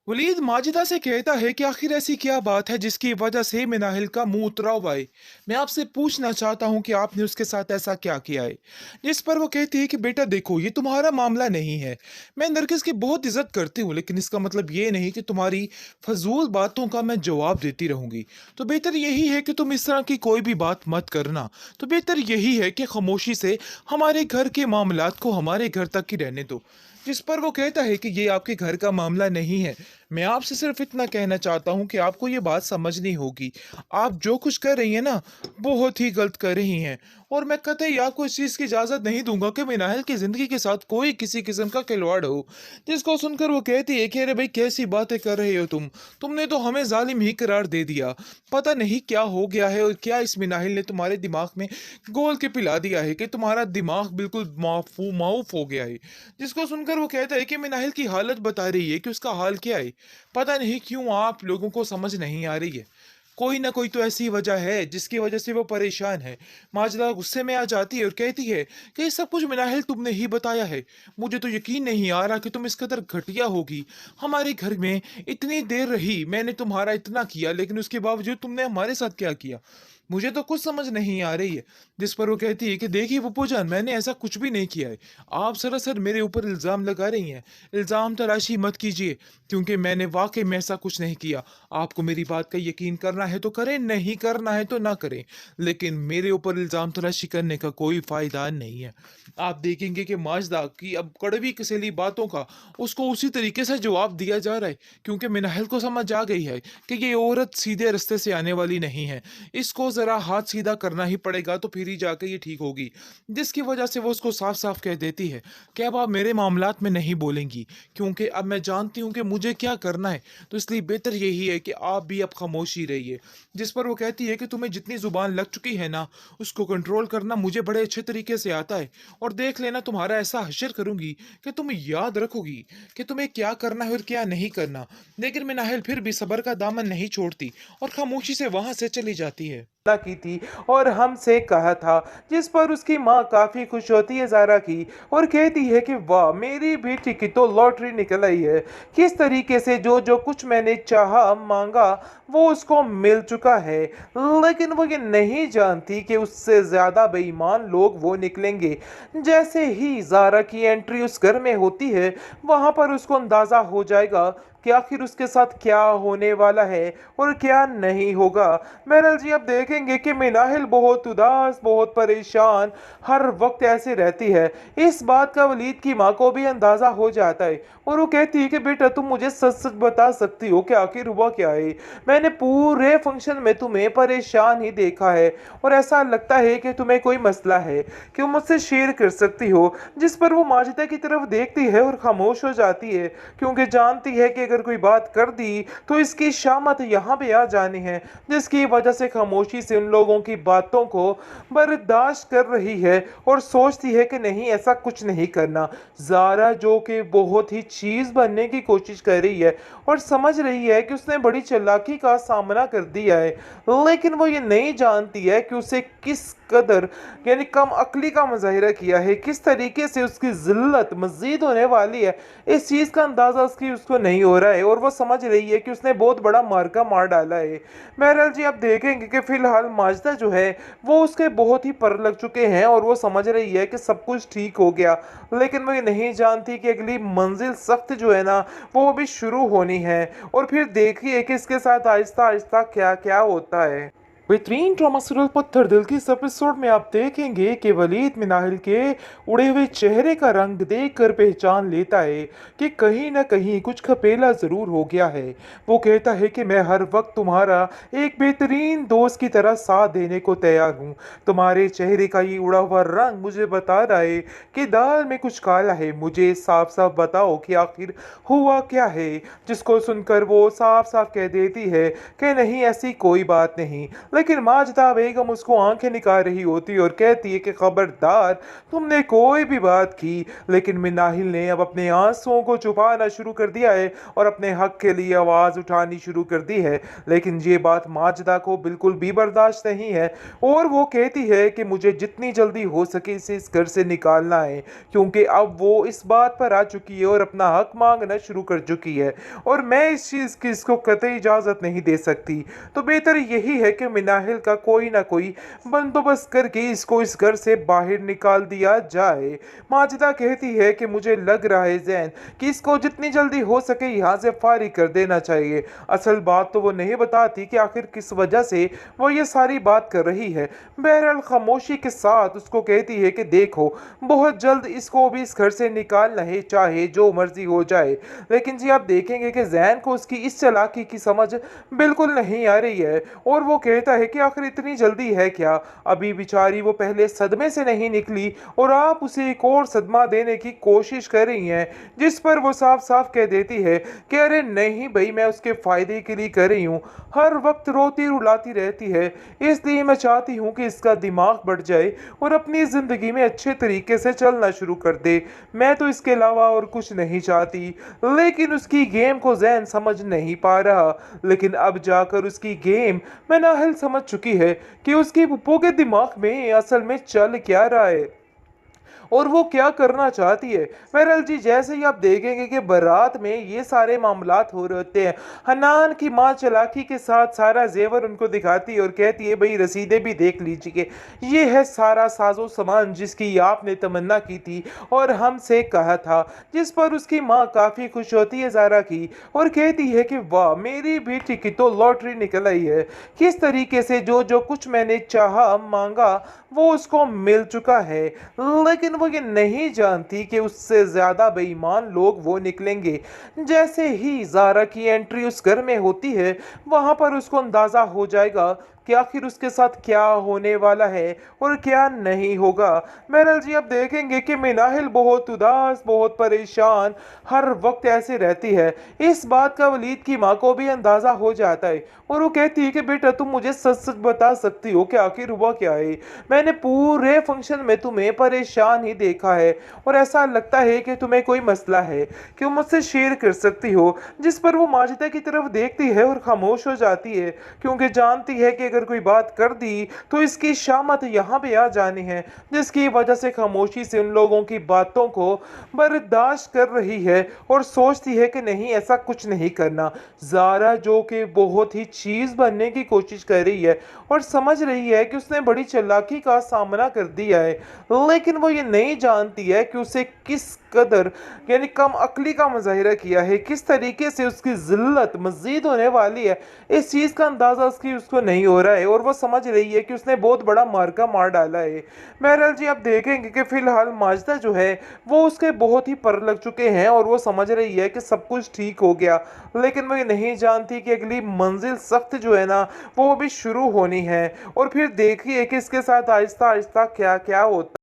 वलीद माजिदा से कहता है कि आखिर ऐसी क्या बात है जिसकी वजह से मिनाहिल का मुंह उतरा हुआ है। मैं आपसे पूछना चाहता हूं कि आपने उसके साथ ऐसा क्या किया है। जिस पर वो कहती है कि बेटा देखो ये तुम्हारा मामला नहीं है। मैं नरगिस की बहुत इज्जत करती हूँ लेकिन इसका मतलब ये नहीं कि तुम्हारी फजूल बातों का मैं जवाब देती रहूंगी। तो बेहतर यही है कि तुम इस तरह की कोई भी बात मत करना। तो बेहतर यही है कि खामोशी से हमारे घर के मामलात को हमारे घर तक ही रहने दो। जिस पर वो कहता है कि ये आपके घर का मामला नहीं है। मैं आपसे सिर्फ इतना कहना चाहता हूँ कि आपको ये बात समझनी होगी। आप जो कुछ कर रही हैं ना, बहुत ही गलत कर रही हैं। और मैं कतई आपको इस चीज़ की इजाज़त नहीं दूंगा कि मिनाहल की ज़िंदगी के साथ कोई किसी किस्म का खिलवाड़ हो। जिसको सुनकर वो कहती है कि अरे भाई कैसी बातें कर रहे हो तुमने तो हमें जालिम ही करार दे दिया। पता नहीं क्या हो गया है और क्या इस मिनाहिल ने तुम्हारे दिमाग में घोल के पिला दिया है कि तुम्हारा दिमाग बिल्कुल माऊफ हो गया है। जिसको सुनकर वो कहता है कि मिनाहिल की हालत बता रही है कि उसका हाल क्या है। पता नहीं क्यों आप लोगों को समझ नहीं आ रही है। कोई ना कोई तो ऐसी वजह है जिसकी वजह से वो परेशान है। माजदा गुस्से में आ जाती है और कहती है कि ये सब कुछ मिनाहिल तुमने ही बताया है। मुझे तो यकीन नहीं आ रहा कि तुम इस कदर घटिया होगी। हमारे घर में इतनी देर रही, मैंने तुम्हारा इतना किया लेकिन उसके बावजूद तुमने हमारे साथ क्या किया। मुझे तो कुछ समझ नहीं आ रही है। जिस पर वो कहती है कि देखिए पप्पू जान, मैंने ऐसा कुछ भी नहीं किया है। आप सरासर मेरे ऊपर इल्ज़ाम लगा रही हैं। इल्ज़ाम तराशी मत कीजिए, क्योंकि मैंने वाक़ई में ऐसा कुछ नहीं किया। आपको मेरी बात का यकीन करना है तो करें, नहीं करना है तो ना करें। लेकिन मेरे ऊपर इल्ज़ाम तराशी करने का कोई फ़ायदा नहीं है। आप देखेंगे कि माजदा की अब कड़वी कसैली बातों का उसको उसी तरीके से जवाब दिया जा रहा है, क्योंकि मिनाहिल को समझ आ गई है कि ये औरत सीधे रास्ते से आने वाली नहीं है। इसको ज़रा हाथ सीधा करना ही पड़ेगा तो फिर ही जाके ये ठीक होगी। जिसकी वजह से वो उसको साफ-साफ कह देती है कि अब आप मेरे मामलात में नहीं बोलेंगी, क्योंकि अब मैं जानती हूँ कि मुझे क्या करना है। तो इसलिए बेहतर यही है कि आप भी अब खामोशी रहिए। जिस पर वो कहती है कि तुम्हें जितनी ज़ुबान लग चुकी है ना, उसको कंट्रोल करना मुझे बड़े अच्छे तरीके से आता है। और देख लेना तुम्हारा ऐसा हश्र करूँगी कि तुम याद रखोगी कि तुम्हें क्या करना है और क्या नहीं करना। लेकिन मिनाहिल फिर भी सब्र का दामन नहीं छोड़ती और खामोशी से वहाँ से चली जाती है। की थी और हमसे कहा था। जिस पर उसकी माँ काफी खुश होती है ज़ारा की और कहती है कि वाह मेरी बेटी की तो लॉटरी निकल आई है। किस तरीके से जो जो कुछ मैंने चाहा मांगा वो उसको मिल चुका है। लेकिन वो ये नहीं जानती कि उससे ज्यादा बेईमान लोग वो निकलेंगे। जैसे ही ज़ारा की एंट्री उस घर में होती है वहां पर उसको अंदाजा हो जाएगा कि आखिर उसके साथ क्या होने वाला है और क्या नहीं होगा। मेरल जी अब देखेंगे कि मिनाहिल बहुत उदास बहुत परेशान हर वक्त ऐसे रहती है। इस बात का वलीद की माँ को भी अंदाजा हो जाता है और वो कहती है कि बेटा तुम मुझे सच सच बता सकती हो कि आखिर हुआ क्या है। मैंने पूरे फंक्शन में तुम्हें परेशान ही देखा है और ऐसा लगता है कि तुम्हें कोई मसला है कि मुझसे शेयर कर सकती हो। जिस पर वो माजिदा की तरफ देखती है और खामोश हो जाती है, क्योंकि जानती है कि अगर कोई बात कर दी तो इसकी शामत यहाँ पे आ जानी है। जिसकी वजह से खामोशी से उन लोगों की बातों को बर्दाश्त कर रही है और सोचती है कि नहीं ऐसा कुछ नहीं करना। ज़ारा जो कि बहुत ही चीज़ बनने की कोशिश कर रही है और समझ रही है कि उसने बड़ी चालाकी का सामना कर दिया है, लेकिन वो ये नहीं जानती है कि उसे किस कदर यानी कम अक्ली का मुजाहिरा किया है, किस तरीके से उसकी जिल्लत मजीद होने वाली है। इस चीज़ का अंदाज़ा उसको नहीं हो रहा है और वो समझ रही है कि उसने बहुत बड़ा मार्का मार डाला है। महरल जी आप देखेंगे कि फिलहाल माजदा जो है वो उसके बहुत ही पर लग चुके हैं और वो समझ रही है कि सब कुछ ठीक हो गया, लेकिन वो ये नहीं जानती कि अगली मंजिल सख्त जो है ना वो अभी शुरू होनी है। और फिर देखिए कि इसके साथ आहिस्ता आहिस्ता क्या क्या होता है। बेहतरीन ड्रामा सीरियल पत्थर दिल की इस एपिसोड में आप देखेंगे कि वलीद मिनाहिल के उड़े हुए चेहरे का रंग देखकर पहचान लेता है कि कहीं ना कहीं कुछ खपेला जरूर हो गया है। वो कहता है कि मैं हर वक्त तुम्हारा एक बेहतरीन दोस्त की तरह साथ देने को तैयार हूँ। तुम्हारे चेहरे का ये उड़ा हुआ रंग मुझे बता रहा है कि दाल में कुछ काला है। मुझे साफ साफ बताओ कि आखिर हुआ क्या है। जिसको सुनकर वो साफ साफ कह देती है कि नहीं ऐसी कोई बात नहीं। लेकिन माजिदा बेगम उसको आंखें निकाल रही होती है और कहती है कि खबरदार, तुमने कोई भी बात की। लेकिन मिनाहिल ने अब अपने आंसुओं को छुपाना शुरू कर दिया है और अपने हक के लिए आवाज़ उठानी शुरू कर दी है। लेकिन ये बात माजिदा को बिल्कुल भी बर्दाश्त नहीं है और वो कहती है कि मुझे जितनी जल्दी हो सके इसे इस घर से निकालना है, क्योंकि अब वो इस बात पर आ चुकी है और अपना हक मांगना शुरू कर चुकी है और मैं इस चीज़ की इसको कतई इजाज़त नहीं दे सकती। तो बेहतर यही है कि मिनाहिल का कोई ना कोई बंदोबस्त करके इसको इस घर से बाहर निकाल दिया जाए। माजिदा कहती है कि मुझे लग रहा है ज़ैन कि इसको जितनी जल्दी हो सके यहाँ से फारिग कर देना चाहिए। असल बात तो वो नहीं बताती कि आखिर किस वजह से वो ये सारी बात कर रही है। बहरहाल खामोशी के साथ उसको कहती है कि देखो, बहुत जल्द इसको भी इस घर से निकालना है, चाहे जो मर्जी हो जाए। लेकिन जी आप देखेंगे कि जैन को उसकी इस चालाकी की समझ बिल्कुल नहीं आ रही है और वो कहता है कि आखिर इतनी जल्दी है क्या, अभी बेचारी वो पहले सदमे से नहीं निकली और आप उसे एक और सदमा देने की कोशिश कर रही हैं। जिस पर वो साफ साफ कह देती है कि अरे नहीं भाई, मैं उसके फायदे के लिए कर रही हूँ, हर वक्त रोती रुलाती रहती है, इसलिए मैं चाहती हूँ कि इसका दिमाग बढ़ जाए और अपनी ज़िंदगी में अच्छे तरीके से चलना शुरू कर दे। मैं तो इसके अलावा और कुछ नहीं चाहती। लेकिन उसकी गेम को जैन समझ नहीं पा रहा। लेकिन अब जाकर उसकी गेम मनाहिल समझ चुकी है कि उसकी पुप्पो के दिमाग में असल में चल क्या रहा है और वो क्या करना चाहती है। बहरहाल जी जैसे ही आप देखेंगे कि बारात में ये सारे मामलात हो रहे होते हैं, हनान की माँ चालाकी के साथ सारा जेवर उनको दिखाती है और कहती है भाई रसीदें भी देख लीजिए, ये है सारा साजो सामान जिसकी आपने तमन्ना की थी और हमसे कहा था। जिस पर उसकी माँ काफ़ी खुश होती है ज़ारा की और कहती है कि वाह, मेरी बेटी की तो लॉटरी निकल आई है। किस तरीके से जो जो कुछ मैंने चाहा मांगा वो उसको मिल चुका है। लेकिन वो ये नहीं जानती कि उससे ज़्यादा बेईमान लोग वो निकलेंगे। जैसे ही ज़ारा की एंट्री उस घर में होती है, वहाँ पर उसको अंदाज़ा हो जाएगा कि आखिर उसके साथ क्या होने वाला है और क्या नहीं होगा। बहरहाल जी आप देखेंगे कि मिनाहिल बहुत उदास, बहुत परेशान, हर वक्त ऐसे रहती है। इस बात का वलीद की माँ को भी अंदाज़ा हो जाता है और वो कहती है कि बेटा तुम मुझे सच सच बता सकती हो कि आखिर हुआ क्या है। मैंने पूरे फंक्शन में तुम्हें परेशान ही देखा है और ऐसा लगता है कि तुम्हें कोई मसला है कि वो मुझसे शेयर कर सकती हो। जिस पर वो माजिदा की तरफ देखती है और खामोश हो जाती है, क्योंकि जानती है कि अगर कोई बात कर दी तो इसकी शामत यहाँ पे आ जानी है, जिसकी वजह से खामोशी से उन लोगों की बातों को बर्दाश्त कर रही है और सोचती है कि नहीं, ऐसा कुछ नहीं करना। ज़ारा जो कि बहुत ही चीज़ बनने की कोशिश कर रही है और समझ रही है कि उसने बड़ी चालाकी का सामना कर दिया है, लेकिन वो ये नहीं जानती है कि उसे किस कदर यानी कम अक्ली का मुजाहिरा किया है, किस तरीके से उसकी जिल्लत मजीद होने वाली है। इस चीज़ का अंदाज़ा उसको नहीं हो रहा है और वो समझ रही है कि उसने बहुत बड़ा मार्का मार डाला है। बहरहाल जी आप देखेंगे कि फ़िलहाल माजिदा जो है वो उसके बहुत ही पर लग चुके हैं और वो समझ रही है कि सब कुछ ठीक हो गया। लेकिन वो ये नहीं जानती कि अगली मंजिल सख्त जो है ना वो अभी शुरू होनी है और फिर देखिए कि इसके साथ आहिस्ता आहिस्ता क्या क्या होता है।